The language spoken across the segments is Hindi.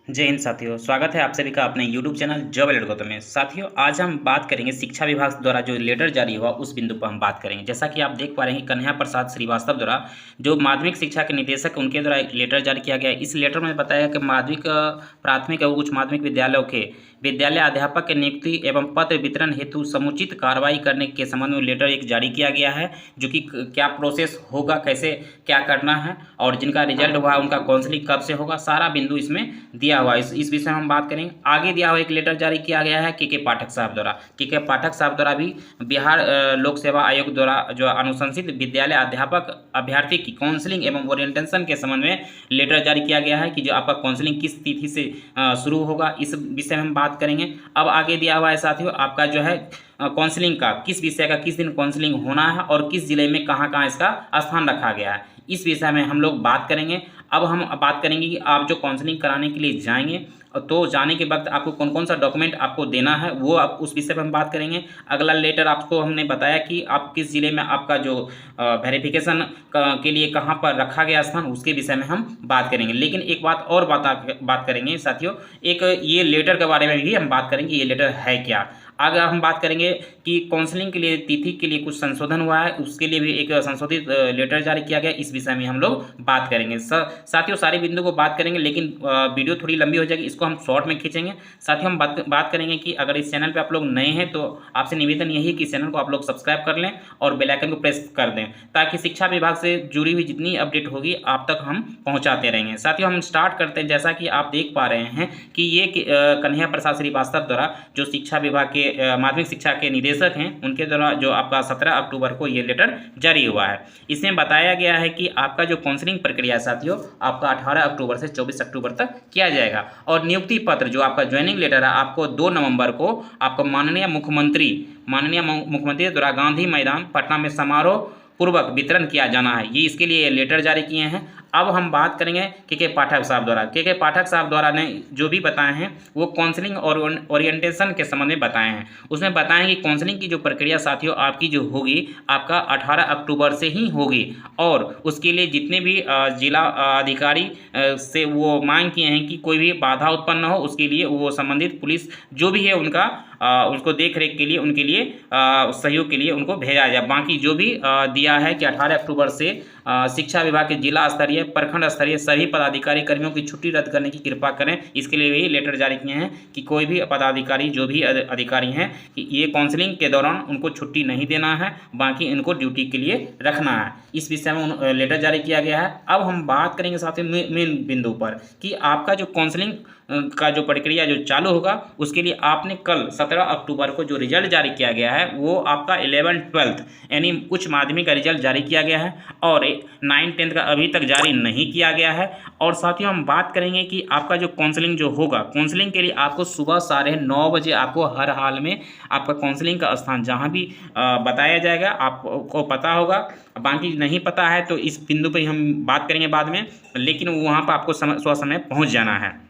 जय हिंद साथियों, स्वागत है आप सभी का अपने YouTube channel job alert Gautam में। साथियों, आज हम बात करेंगे शिक्षा विभाग द्वारा जो लेटर जारी हुआ उस बिंदु पर हम बात करेंगे। जैसा कि आप देख पा रहे हैं, कन्हैया प्रसाद श्रीवास्तव द्वारा जो माध्यमिक शिक्षा के निदेशक उनके द्वारा एक लेटर जारी किया गया है। इस लेटर में बताया कि माध्यमिक प्राथमिक एवं उच्च माध्यमिक विद्यालयों के विद्यालय अध्यापक के नियुक्ति एवं पत्र वितरण हेतु समुचित कार्रवाई करने के संबंध में लेटर एक जारी किया गया है, जो कि क्या प्रोसेस होगा, कैसे क्या करना है और जिनका रिजल्ट हुआ उनका काउंसलिंग कब से होगा, सारा बिंदु इसमें दिया हुआ है। इस विषय में हम बात करेंगे। आगे दिया हुआ एक लेटर जारी किया गया है के पाठक साहब द्वारा। के पाठक साहब द्वारा भी बिहार लोक सेवा आयोग द्वारा जो अनुशंसित विद्यालय अध्यापक अभ्यर्थी की काउंसलिंग एवं ओरिएंटेशन के संबंध में लेटर जारी किया गया है कि जो आपका काउंसलिंग किस तिथि से शुरू होगा, इस विषय में हम बात करेंगे। अब आगे दिया हुआ है साथियों, आपका जो है काउंसलिंग का किस विषय का किस दिन काउंसलिंग होना है और किस जिले में कहाँ कहाँ इसका स्थान रखा गया है, इस विषय में हम लोग बात करेंगे। अब हम बात करेंगे कि आप जो काउंसलिंग कराने के लिए जाएंगे तो जाने के वक्त आपको कौन कौन सा डॉक्यूमेंट आपको देना है, वो आप उस विषय पर हम बात करेंगे। अगला लेटर आपको हमने बताया कि आप किस जिले में आपका जो वेरिफिकेशन के लिए कहाँ पर रखा गया स्थान, उसके विषय में हम बात करेंगे। लेकिन एक बात और बात करेंगे साथियों, एक ये लेटर के बारे में भी हम बात करेंगे, ये लेटर है क्या। आगे हम बात करेंगे कि काउंसलिंग के लिए तिथि के लिए कुछ संशोधन हुआ है, उसके लिए भी एक संशोधित लेटर जारी किया गया, इस विषय में हम लोग बात करेंगे। साथियों, सारे बिंदु को बात करेंगे, लेकिन वीडियो थोड़ी लंबी हो जाएगी, इसको हम शॉर्ट में खींचेंगे। साथियों, हम बात करेंगे कि अगर इस चैनल पे आप लोग नए हैं तो आपसे निवेदन यही है कि चैनल को आप लोग सब्सक्राइब कर लें और बेल आइकन को प्रेस कर दें, ताकि शिक्षा विभाग से जुड़ी हुई जितनी अपडेट होगी आप तक हम पहुँचाते रहेंगे। साथियों, हम स्टार्ट करते हैं। जैसा कि आप देख पा रहे हैं कि ये कन्हैया प्रसाद श्रीवास्तव द्वारा जो शिक्षा विभाग के माध्यमिक शिक्षा के निदेशक हैं, उनके द्वारा जो आपका 17 अक्टूबर को ये लेटर जारी हुआ है। इसमें बताया गया है कि आपका जो काउंसलिंग प्रक्रिया साथियों आपका 18 अक्टूबर से 24 अक्टूबर तक किया जाएगा और नियुक्ति पत्र जो आपका ज्वाइनिंग लेटर है आपको 2 नवंबर को आपको माननीय मुख्यमंत्री द्वारा गांधी मैदान पटना में समारोह पूर्वक वितरण किया जाना है। ये इसके लिए लेटर जारी किए हैं। अब हम बात करेंगे के पाठक साहब द्वारा। के पाठक साहब द्वारा ने जो भी बताए हैं वो काउंसलिंग और ओरिएंटेशन के संबंध में बताए हैं। उसमें बताएं कि काउंसलिंग की जो प्रक्रिया साथियों आपकी जो होगी आपका 18 अक्टूबर से ही होगी और उसके लिए जितने भी जिला अधिकारी से वो मांग किए हैं कि कोई भी बाधा उत्पन्न न हो, उसके लिए वो संबंधित पुलिस जो भी है उनका उसको देख रेख के लिए उनके लिए सहयोग के लिए उनको भेजा जाए। बाकी जो भी दिया है कि 18 अक्टूबर से शिक्षा विभाग के जिला स्तरीय प्रखंड स्तरीय सभी पदाधिकारी कर्मियों की छुट्टी रद्द करने की कृपा करें। इसके लिए भी लेटर जारी किए हैं कि कोई भी पदाधिकारी जो भी अधिकारी हैं कि ये काउंसलिंग के दौरान उनको छुट्टी नहीं देना है, बाकी इनको ड्यूटी के लिए रखना है। इस विषय में लेटर जारी किया गया है। अब हम बात करेंगे साथ ही मेन बिंदु पर कि आपका जो काउंसलिंग का जो प्रक्रिया जो चालू होगा उसके लिए आपने कल 17 अक्टूबर को जो रिजल्ट जारी किया गया है वो आपका 11th-12th यानी उच्च माध्यमिक का रिजल्ट जारी किया गया है और 9th-10th का अभी तक जारी नहीं किया गया है। और साथ ही हम बात करेंगे कि आपका जो काउंसलिंग जो होगा, काउंसलिंग के लिए आपको सुबह 9:30 बजे आपको हर हाल में आपका काउंसलिंग का स्थान जहाँ भी बताया जाएगा आपको पता होगा। बाकी नहीं पता है तो इस बिंदु पर हम बात करेंगे बाद में, लेकिन वहाँ पर आपको समय पहुँच जाना है।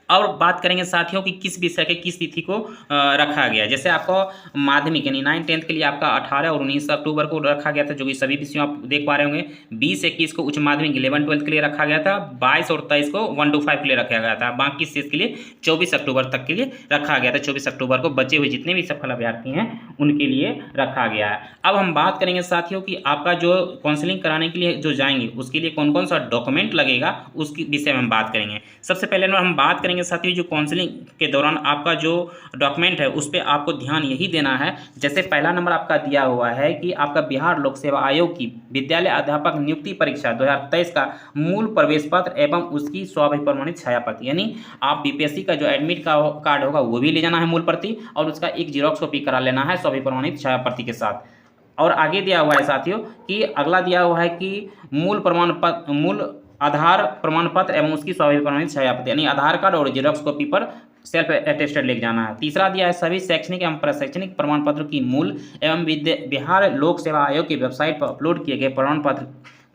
और बात करेंगे साथियों कि किस विषय के किस तिथि को रखा गया। जैसे आपको माध्यमिक यानी 9th-10th के लिए आपका 18 और 19 अक्टूबर को रखा गया था, जो कि सभी विषयों आप देख पा रहे होंगे। 20-21 को उच्च माध्यमिक 11-12th के लिए रखा गया था। 22 और 23 को 1-5 के लिए रखा गया था। बाकी शेष के लिए 24 अक्टूबर तक के लिए रखा गया था। 24 अक्टूबर को बचे हुए जितने भी सफल अभ्यर्थी हैं उनके लिए रखा गया है। अब हम बात करेंगे साथियों कि आपका जो काउंसलिंग कराने के लिए जो जाएंगे उसके लिए कौन कौन सा डॉक्यूमेंट लगेगा उसके विषय में हम बात करेंगे। सबसे पहले हम बात करेंगे साथियों जो काउंसलिंग के दौरान आपका जो डॉक्यूमेंट है उस पर आपको ध्यान यही देना है। जैसे पहला नंबर आपका दिया हुआ है कि आपका बिहार लोक सेवा आयोग की विद्यालय अध्यापक नियुक्ति परीक्षा 2023 का मूल प्रवेश पत्र एवं उसकी स्वाभिप्रमाणित छाया प्रति, यानी आप बीपीएससी का जो एडमिट कार्ड होगा वो भी ले जाना है मूल प्रति और उसका एक जीरोक्स कॉपी करा लेना है स्वाभिप्रमाणित छाया प्रति के साथ। और आगे दिया हुआ है साथियों कि अगला दिया हुआ है कि मूल आधार प्रमाण पत्र एवं उसकी स्वाभिप्रमाणित छाया प्रति, यानी आधार कार्ड और जेरॉक्स कॉपी पर सेल्फ अटेस्टेड लेके जाना है। तीसरा दिया है सभी शैक्षणिक एवं प्रशैक्षणिक प्रमाण पत्र की मूल एवं बिहार लोक सेवा आयोग की वेबसाइट पर अपलोड किए गए प्रमाण पत्र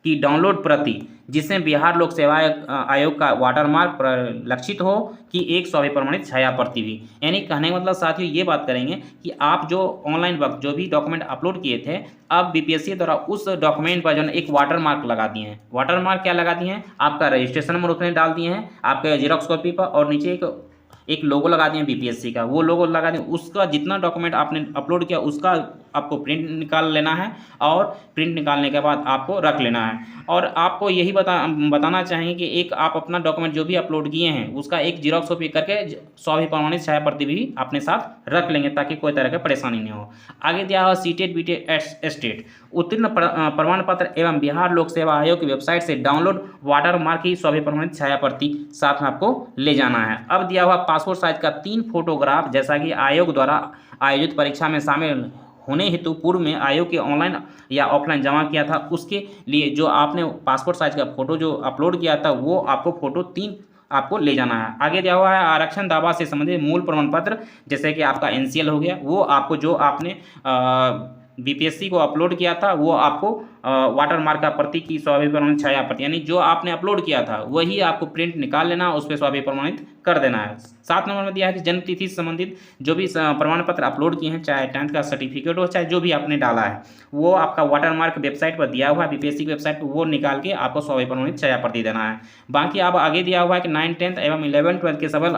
की डाउनलोड प्रति जिसमें बिहार लोक सेवा आयोग का वाटरमार्क परिलक्षित हो कि एक स्वभिप्रमाणित छाया प्रति भी। यानी कहने का मतलब साथियों ये बात करेंगे कि आप जो ऑनलाइन वक्त जो भी डॉक्यूमेंट अपलोड किए थे, अब बीपीएससी द्वारा उस डॉक्यूमेंट पर जो है एक वाटरमार्क लगा दिए हैं। वाटरमार्क क्या लगा दिए हैं? आपका रजिस्ट्रेशन नंबर उसमें डाल दिए हैं, आपके जीरोक्स कॉपी पर, और नीचे एक लोगो लगा दिए बीपीएससी का, वो लोगो लगा दें। उसका जितना डॉक्यूमेंट आपने अपलोड किया उसका आपको प्रिंट निकाल लेना है, और प्रिंट निकालने के बाद आपको रख लेना है। और आपको यही बताना चाहेंगे कि एक आप अपना डॉक्यूमेंट जो भी अपलोड किए हैं उसका एक जीरोक्स कॉपी करके स्वभिप्रमाणित छाया प्रति भी अपने साथ रख लेंगे, ताकि कोई तरह की परेशानी नहीं हो। आगे दिया हुआ सीटेट बीटेट एस्टेट उत्तीर्ण प्रमाण पत्र एवं बिहार लोक सेवा आयोग की वेबसाइट से डाउनलोड वाटरमार्क की स्वभिप्रमाणित छाया प्रति साथ में आपको ले जाना है। अब दिया हुआ पासपोर्ट साइज का 3 फोटोग्राफ, जैसा कि आयोग द्वारा आयोजित परीक्षा में शामिल होने हेतु पूर्व में आयोग के ऑनलाइन या ऑफलाइन जमा किया था, उसके लिए जो आपने पासपोर्ट साइज का फोटो जो अपलोड किया था वो आपको फोटो 3 आपको ले जाना है। आगे दिया हुआ है आरक्षण दावा से संबंधित मूल प्रमाण पत्र, जैसे कि आपका एनसीएल हो गया, वो आपको जो आपने बीपीएससी को अपलोड किया था वो आपको वाटरमार्क का प्रति की स्वभिप्रमाणित छाया प्रति, यानी जो आपने अपलोड किया था वही आपको प्रिंट निकाल लेना, उस पर स्वभिप्रमाणित कर देना है। 7 नंबर में दिया है कि जन्म तिथि से संबंधित जो भी प्रमाण पत्र अपलोड किए हैं, चाहे 10th का सर्टिफिकेट हो, चाहे जो भी आपने डाला है, वो आपका वाटरमार्क वेबसाइट पर दिया हुआ है, बीपीएससी की वेबसाइट पर, वो निकाल के आपको स्वभिप्रमाणित छाया प्रति देना है। बाकी अब आगे दिया हुआ है कि 9th 10th एवं 11th 12th के सफल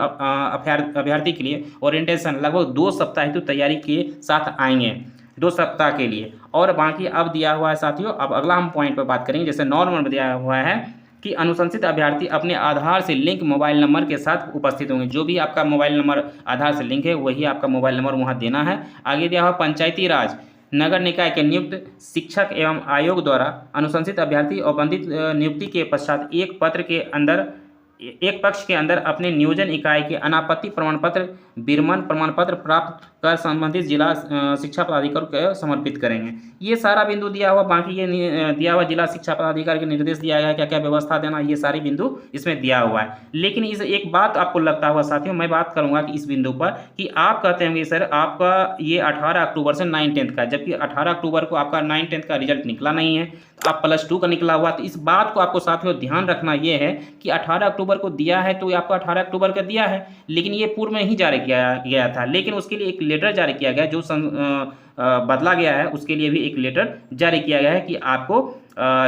अभ्यर्थी के लिए ओरिएंटेशन लगभग 2 सप्ताह हेतु तैयारी के साथ आएंगे, 2 सप्ताह के लिए। और बाकी अब दिया हुआ है साथियों, अब अगला हम पॉइंट पर बात करेंगे। जैसे नॉर्मल में दिया हुआ है कि अनुशंसित अभ्यर्थी अपने आधार से लिंक मोबाइल नंबर के साथ उपस्थित होंगे। जो भी आपका मोबाइल नंबर आधार से लिंक है वही आपका मोबाइल नंबर वहाँ देना है। आगे दिया हुआ पंचायती राज नगर निकाय के नियुक्त शिक्षक एवं आयोग द्वारा अनुशंसित अभ्यर्थी औपबंधित नियुक्ति के पश्चात एक पक्ष के अंदर अपने नियोजन इकाई के अनापत्ति प्रमाण पत्र विरमण प्रमाण पत्र प्राप्त कर संबंधित जिला शिक्षा पदाधिकारी को समर्पित करेंगे। ये सारा बिंदु दिया हुआ। बाकी ये दिया हुआ जिला शिक्षा पदाधिकारी के निर्देश दिया गया है, क्या क्या व्यवस्था देना, ये सारी बिंदु इसमें दिया हुआ है। लेकिन इस एक बात आपको लगता हुआ साथियों, मैं बात करूंगा कि इस बिंदु पर कि आप कहते होंगे सर आपका ये 18 अक्टूबर से 9th 10th का, जबकि 18 अक्टूबर को आपका 9th 10th का रिजल्ट निकला नहीं है, आप +2 का निकला हुआ। तो इस बात को आपको साथियों ध्यान रखना ये है कि 18 अक्टूबर को दिया है तो आपको 18 अक्टूबर का दिया है, लेकिन ये पूर्व में ही जारी किया गया था, लेकिन उसके लिए एक लेटर जारी किया गया जो बदला गया है, उसके लिए भी एक लेटर जारी किया गया है कि आपको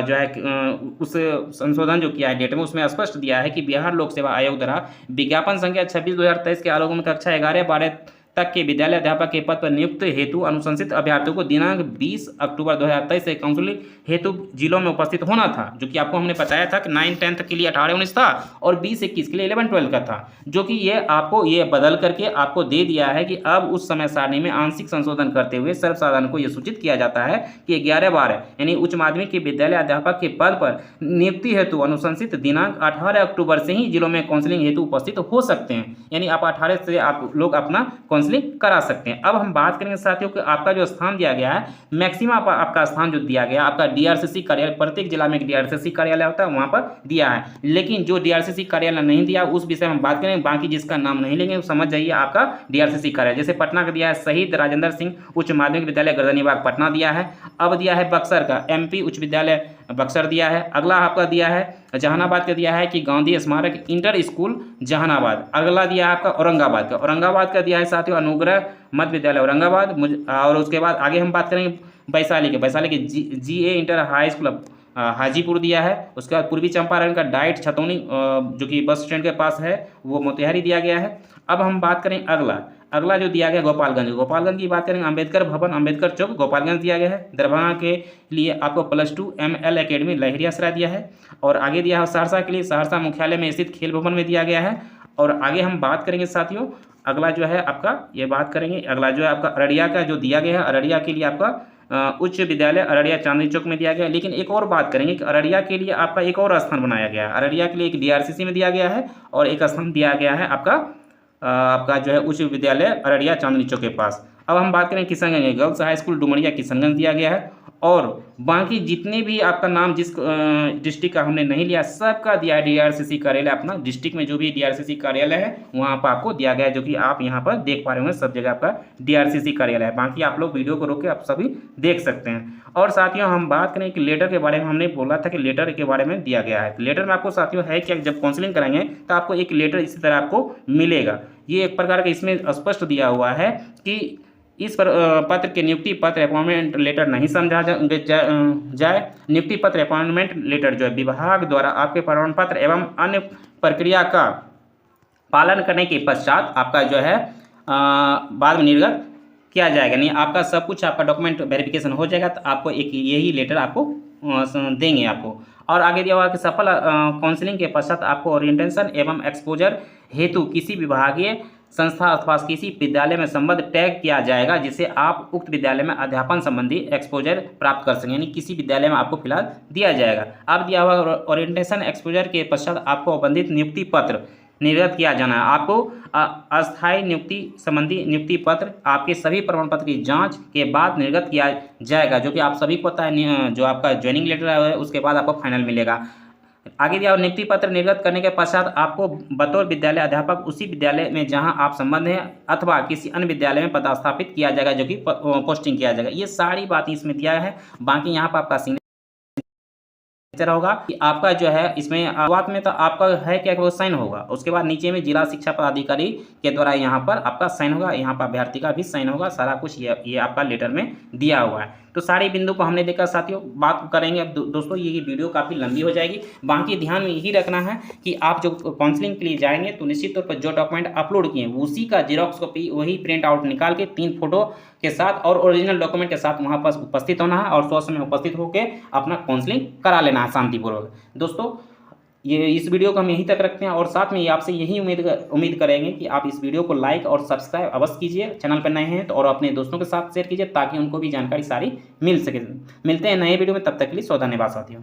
जो है उस संशोधन जो किया है डेट में, उसमें स्पष्ट दिया है कि बिहार लोक सेवा आयोग द्वारा विज्ञापन संख्या 26/2023 के आलोक में कक्षा 11-12 तक के विद्यालय अध्यापक के पद पर नियुक्त हेतु अनुशंसित अभ्यर्थियों को दिनांक 20 अक्टूबर 2023 से काउंसलिंग हेतु जिलों में उपस्थित होना था, जो कि आपको हमने बताया था कि 9th 10th के लिए 18-19 था और 20-21 के लिए 11-12 का था, जो कि ये आपको ये बदल करके आपको दे दिया है कि अब उस समय सारणी में आंशिक संशोधन करते हुए सर्वसाधारण को यह सूचित किया जाता है कि 11-12 यानी उच्च माध्यमिक के विद्यालय अध्यापक के पद पर नियुक्ति हेतु अनुशंसित दिनांक 18 अक्टूबर से ही जिलों में काउंसलिंग हेतु उपस्थित हो सकते हैं, यानी आप 18 से आप लोग अपना करा सकते हैं। अब हम बात करेंगे साथियों कि आपका जो स्थान दिया गया है, मैक्सिमम आपका स्थान जो दिया गया आपका डीआरसीसी कार्यालय, प्रत्येक जिला में एक डीआरसीसी कार्यालय होता है, वहां पर दिया है। लेकिन जो डीआरसीसी कार्यालय नहीं दिया उस विषय में बात करेंगे, बाकी जिसका नाम नहीं लेंगे समझ जाइए आपका डीआरसीसी कार्यालय। जैसे पटना का दिया है शहीद राजेंद्र सिंह उच्च माध्यमिक विद्यालय गर्दनीबाग पटना दिया है। अब दिया है बक्सर का एमपी उच्च विद्यालय बक्सर दिया है। अगला आपका दिया है जहानाबाद का दिया है कि गांधी स्मारक इंटर स्कूल जहानाबाद। अगला दिया है आपका औरंगाबाद का दिया है साथियों अनुग्रह मध्य विद्यालय औरंगाबाद। और उसके बाद आगे हम बात करेंगे वैशाली के जीए इंटर हाई स्कूल हाजीपुर दिया है। उसके बाद पूर्वी चंपारण का डाइट छतौनी जो कि बस स्टैंड के पास है वो मोतिहारी दिया गया है। अब हम बात करें अगला जो दिया गया गोपालगंज की बात करेंगे अम्बेडकर भवन अम्बेडकर चौक गोपालगंज दिया गया है। दरभंगा के लिए आपको +2 ML एकेडमी लहरियासराय दिया है। और आगे दिया है सहरसा के लिए सहरसा मुख्यालय में स्थित खेल भवन में दिया गया है। और आगे हम बात करेंगे साथियों अगला जो है आपका ये बात करेंगे अगला जो है आपका अररिया का जो दिया गया है, अररिया के लिए आपका उच्च विद्यालय अररिया चांदनी चौक में दिया गया है। लेकिन एक और बात करेंगे कि अररिया के लिए आपका एक और स्थान बनाया गया है। अररिया के लिए एक डीआरसीसी में दिया गया है और एक स्थान दिया गया है आपका जो है उच्च विद्यालय अररिया चांदनी चौक के पास। अब हम बात करें Kishanganj girls high school Dumaria Kishanganj दिया गया है। और बाकी जितने भी आपका नाम जिस डिस्ट्रिक्ट का हमने नहीं लिया सबका दिया है डीआरसीसी कार्यालय। अपना डिस्ट्रिक्ट में जो भी डीआरसीसी कार्यालय है वहाँ पर आपको दिया गया है, जो कि आप यहाँ पर देख पा रहे होंगे सब जगह आपका डीआरसीसी कार्यालय है। बाकी आप लोग वीडियो को रोक के आप सभी देख सकते हैं। और साथियों हम बात करें कि लेटर के बारे में, हमने बोला था कि लेटर के बारे में दिया गया है। लेटर में आपको साथियों है क्या, जब काउंसलिंग कराएंगे तो आपको एक लेटर इसी तरह आपको मिलेगा। ये एक प्रकार का इसमें स्पष्ट दिया हुआ है कि इस पत्र के नियुक्ति पत्र अपॉइंटमेंट लेटर नहीं समझा जाए। नियुक्ति पत्र अपॉइंटमेंट लेटर जो है विभाग द्वारा आपके प्रमाण पत्र एवं अन्य प्रक्रिया का पालन करने के पश्चात आपका जो है बाद में निर्गत किया जाएगा। नहीं आपका सब कुछ आपका डॉक्यूमेंट वेरिफिकेशन हो जाएगा तो आपको एक यही लेटर आपको देंगे आपको। और आगे दिया हुआ कि सफल काउंसलिंग के पश्चात आपको ओरिएंटेशन एवं एक्सपोजर हेतु किसी विभागीय संस्था अथवा किसी विद्यालय में संबद्ध टैग किया जाएगा, जिसे आप उक्त विद्यालय में अध्यापन संबंधी एक्सपोजर प्राप्त कर सकें। यानी किसी विद्यालय में आपको फिलहाल दिया जाएगा। अब दिया हुआ ओरिएंटेशन एक्सपोजर के पश्चात आपको संबंधित नियुक्ति पत्र निर्गत किया जाना है। आपको अस्थायी नियुक्ति संबंधी नियुक्ति पत्र आपके सभी प्रमाण पत्र की जांच के बाद निर्गत किया जाएगा, जो कि आप सभी को पता है जो आपका ज्वाइनिंग लेटर है उसके बाद आपको फाइनल मिलेगा। आगे दिया नियुक्ति पत्र निर्गत करने के पश्चात आपको बतौर विद्यालय अध्यापक उसी विद्यालय में जहां आप संबंध हैं अथवा किसी अन्य विद्यालय में पदस्थापित किया जाएगा, जो कि पोस्टिंग किया जाएगा। ये सारी बातें इसमें दिया है। बाकी यहाँ पर आपका होगा कि आपका जो है इसमें शुरुआत में तो आपका है क्या वो साइन होगा, उसके बाद नीचे में जिला शिक्षा पदाधिकारी के द्वारा यहाँ पर आपका साइन होगा, यहाँ पर अभ्यर्थी का भी साइन होगा। सारा कुछ ये आपका लेटर में दिया हुआ है। तो सारे बिंदु को हमने देखा साथियों। बात करेंगे अब दोस्तों, ये वीडियो काफ़ी लंबी हो जाएगी। बाकी ध्यान में यही रखना है कि आप जो काउंसलिंग के लिए जाएंगे तो निश्चित तौर पर जो डॉक्यूमेंट अपलोड किए उसी का जेरॉक्स कॉपी वही प्रिंट आउट निकाल के 3 फोटो के साथ और ओरिजिनल डॉक्यूमेंट के साथ वहाँ पर उपस्थित होना है और 100 समय उपस्थित होकर अपना काउंसलिंग करा लेना है शांतिपूर्वक। दोस्तों ये इस वीडियो को हम यहीं तक रखते हैं और साथ में ये आपसे यही उम्मीद करेंगे कि आप इस वीडियो को लाइक और सब्सक्राइब अवश्य कीजिए, चैनल पर नए हैं तो, और अपने दोस्तों के साथ शेयर कीजिए ताकि उनको भी जानकारी सारी मिल सके। मिलते हैं नए वीडियो में, तब तक के लिए धन्यवाद साथियों।